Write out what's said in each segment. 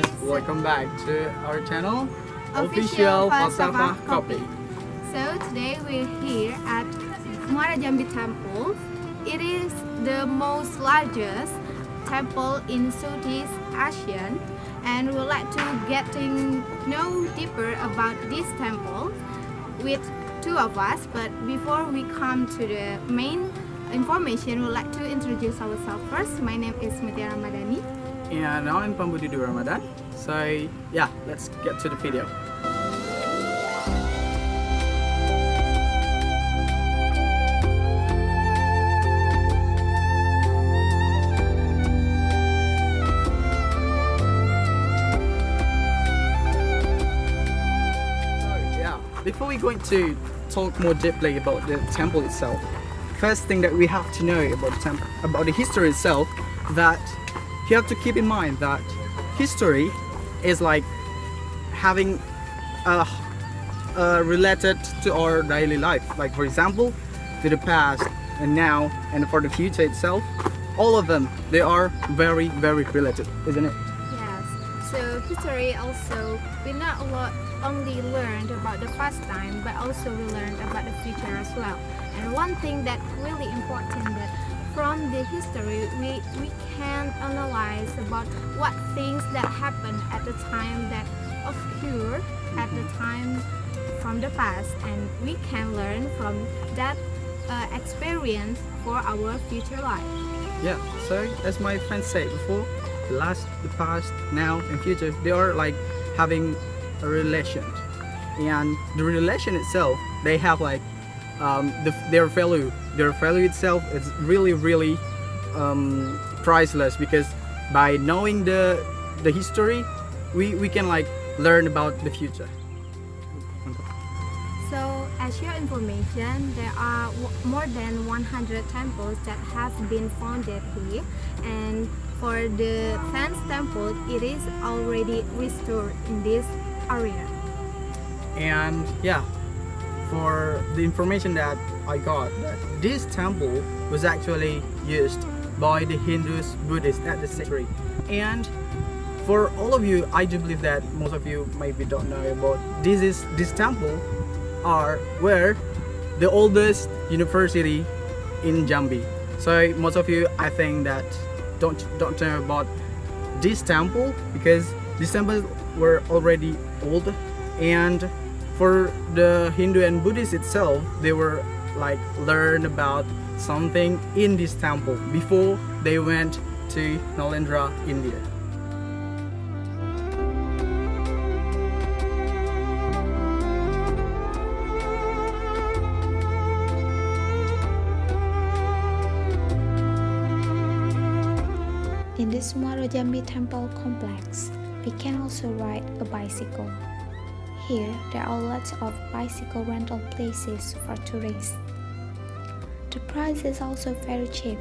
guys, welcome back to our channel, Official FalsafahKopi. So today we're here at Muaro Jambi Temple. It is the most largest temple in Southeast Asia, and we'd like to get to know deeper about this temple with two of us. But before we come to the main information, we'd like to introduce ourselves first. My name is Muara Ramadhani. And I'm Budaya Ramadan. So yeah, let's get to the video. Before we going to talk more deeply about the temple itself, first thing that we have to know about the temple, about the history itself, that you have to keep in mind that history is like having related to our daily life. Like for example, to the past and now and for the future itself, all of them, they are very related, isn't it? Yes. So history also, we not only learned about the past time, but also we learned about the future as well. And one thing that really important, that from the history we can analyze about what things that happened at the time that occurred at the time from the past, and we can learn from that experience for our future life. Yeah, so as my friend said before, the past, now and future, they are like having a relation, and the relation itself, they have like their value itself is really priceless, because by knowing the history, we can like learn about the future. So as your information, there are more than 100 temples that have been founded here, and for the 10th temple, it is already restored in this area. And yeah, for the information that I got, that this temple was actually used by the Hindus, Buddhists at the century. And for all of you, I do believe that most of you maybe don't know about this temple are where the oldest university in Jambi. So most of you, I think that don't know about this temple, because these temples were already old. And for the Hindu and Buddhist itself, they were like learn about something in this temple before they went to Nalendra, India. In this Muaro Jambi Temple complex, we can also ride a bicycle. Here, there are lots of bicycle rental places for tourists. The price is also very cheap,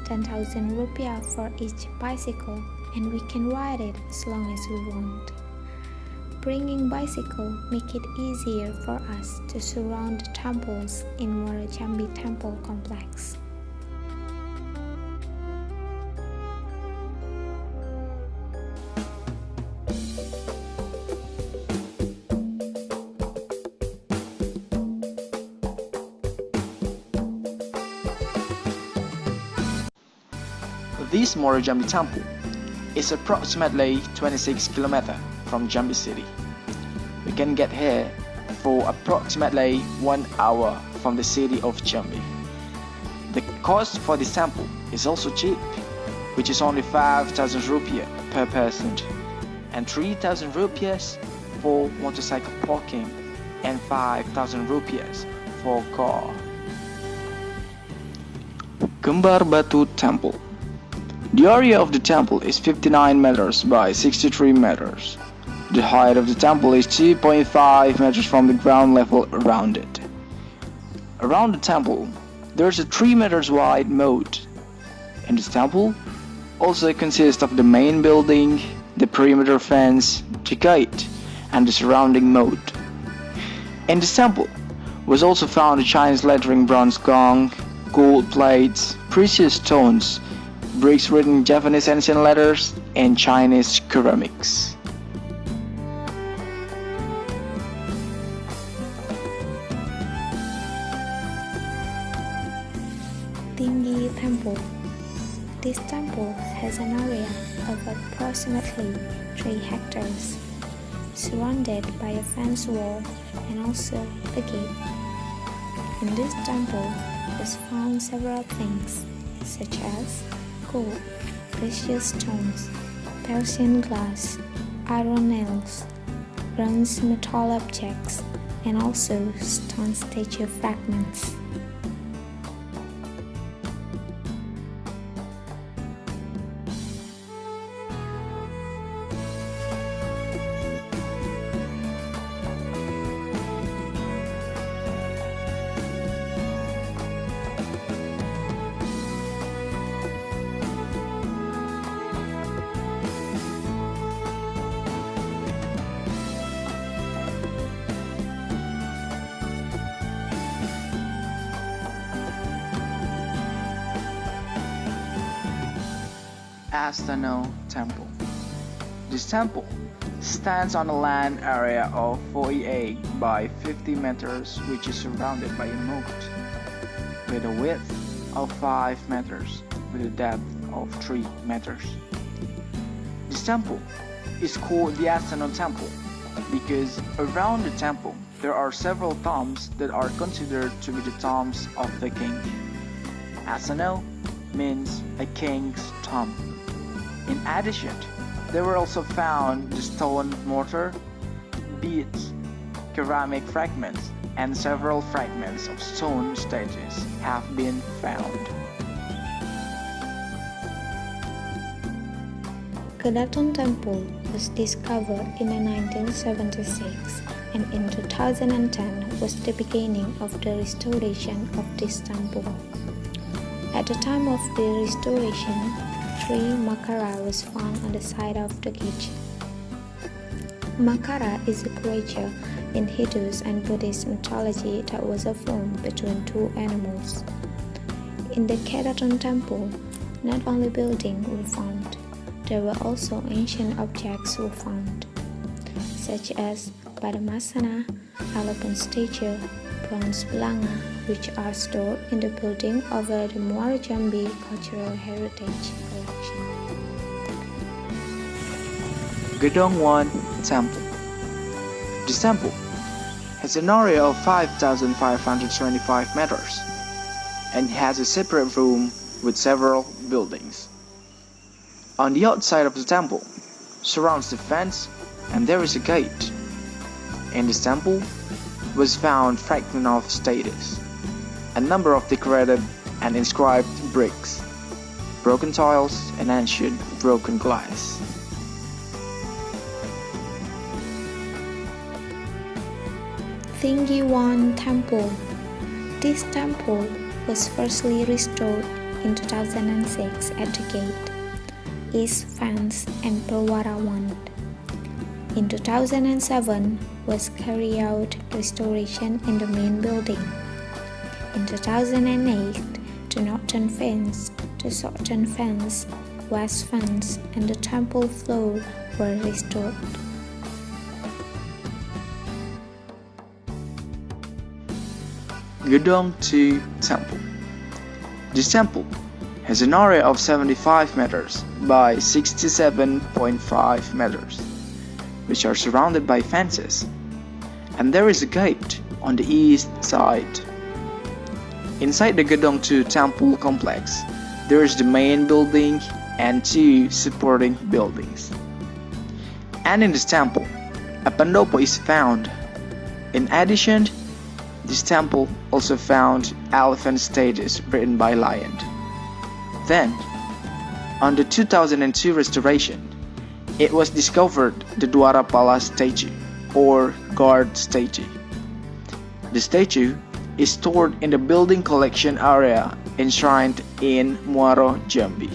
10,000 rupiah for each bicycle, and we can ride it as long as we want. Bringing bicycle make it easier for us to surround the temples in Muaro Jambi Temple complex. This Muaro Jambi Temple is approximately 26 km from Jambi city. We can get here for approximately 1 hour from the city of Jambi. The cost for this temple is also cheap, which is only 5,000 rupiah per person, and 3,000 rupiahs for motorcycle parking, and 5,000 rupiahs for car. Kembar Batu Temple. The area of the temple is 59 meters by 63 meters. The height of the temple is 2.5 meters from the ground level around it. Around the temple, there is a 3 meters wide moat. And this temple also consists of the main building, the perimeter fence, the gate, and the surrounding moat. In this temple was also found a Chinese lettering bronze gong, gold plates, precious stones, bricks written Japanese ancient letters, and Chinese ceramics. Tinggi Temple. This temple has an area of approximately 3 hectares, surrounded by a fence wall and also a gate. In this temple was found several things such as gold, precious stones, Persian glass, iron nails, bronze metal objects, and also stone statue fragments. Astano Temple. This temple stands on a land area of 48 by 50 meters, which is surrounded by a moat with a width of 5 meters with a depth of 3 meters. This temple is called the Astano Temple because around the temple there are several tombs that are considered to be the tombs of the king. Astano means a king's tomb. In addition, there were also found the stone mortar, beads, ceramic fragments, and several fragments of stone statues have been found. Kedaton Temple was discovered in 1976 and in 2010 was the beginning of the restoration of this temple. At the time of the restoration, 3 Makara was found on the side of the gate. Makara is a creature in Hindu and Buddhist mythology that was a form between 2 animals. In the Kedaton Temple, not only buildings were found, there were also ancient objects were found, such as Padamasana, elephant statue, bronze belanga, which are stored in the building over the Muaro Jambi Cultural Heritage Collection. Gedong 1 Temple. This temple has an area of 5,525 meters and has a separate room with several buildings. On the outside of the temple surrounds the fence and there is a gate. In this temple was found fragment of statues, a number of decorated and inscribed bricks, broken tiles, and ancient broken glass. Tinggi Temple. This temple was firstly restored in 2006 at the gate, east fence, and Muara 1. In 2007 was carried out restoration in the main building. In 2008, the northern fence, the southern fence, west fence, and the temple floor were restored. Gedong 2 Temple. This temple has an area of 75 meters by 67.5 meters, which are surrounded by fences, and there is a gate on the east side. Inside the Gedong 2 Temple complex, there is the main building and 2 supporting buildings. And in this temple, a pendopo is found. In addition, this temple also found elephant statues written by lion. Then, on the 2002 restoration, it was discovered the Dwarapala statue or guard statue. The statue is stored in the building collection area enshrined in Muaro Jambi.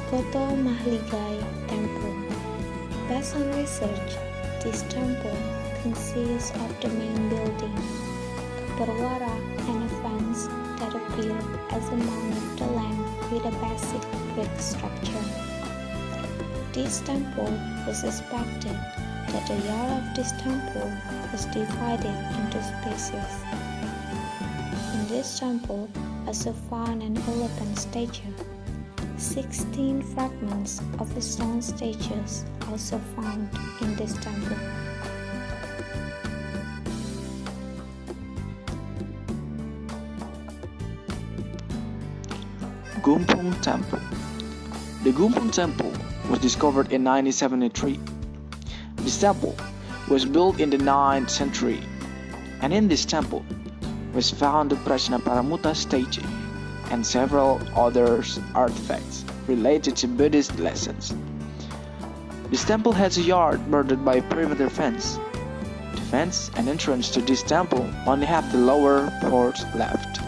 Koto Mahligai Temple. Based on research, this temple consists of the main building, berwara, and a fence that appear as a mound of the land with a basic brick structure. This temple was suspected that the yard of this temple was divided into spaces. In this temple also found an elephant statue. 16 fragments of a stone statues also found in this temple. Gumpung Temple. The Gumpung Temple was discovered in 1973. This temple was built in the 9th century, and in this temple was found the Prajnaparamutta statue and several other artifacts related to Buddhist lessons. This temple has a yard bordered by a perimeter fence. The fence and entrance to this temple only have the lower part left.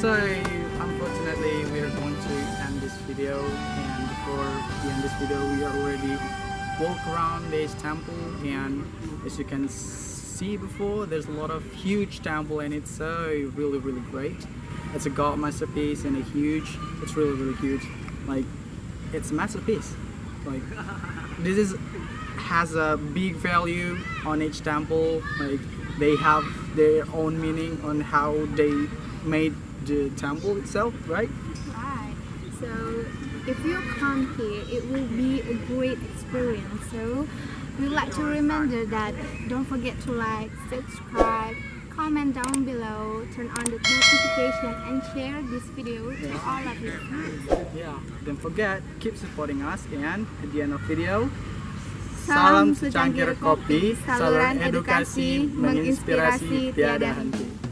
So unfortunately we are going to end this video, and before we end this video we are already walk around this temple, and as you can see before, there's a lot of huge temple and it's so really great. It's a god masterpiece and it's really huge. Like, it's a masterpiece. Like, this has a big value on each temple. Like, they have their own meaning on how they made the temple itself, right? Right. So if you come here, it will be a great experience. So we'd like to remember that don't forget to like, subscribe, comment down below, turn on the notification, and share this video to all of your friends. Yeah. Don't forget, keep supporting us, and at the end of video, Salam secangkir kopi, saluran edukasi menginspirasi tiada henti.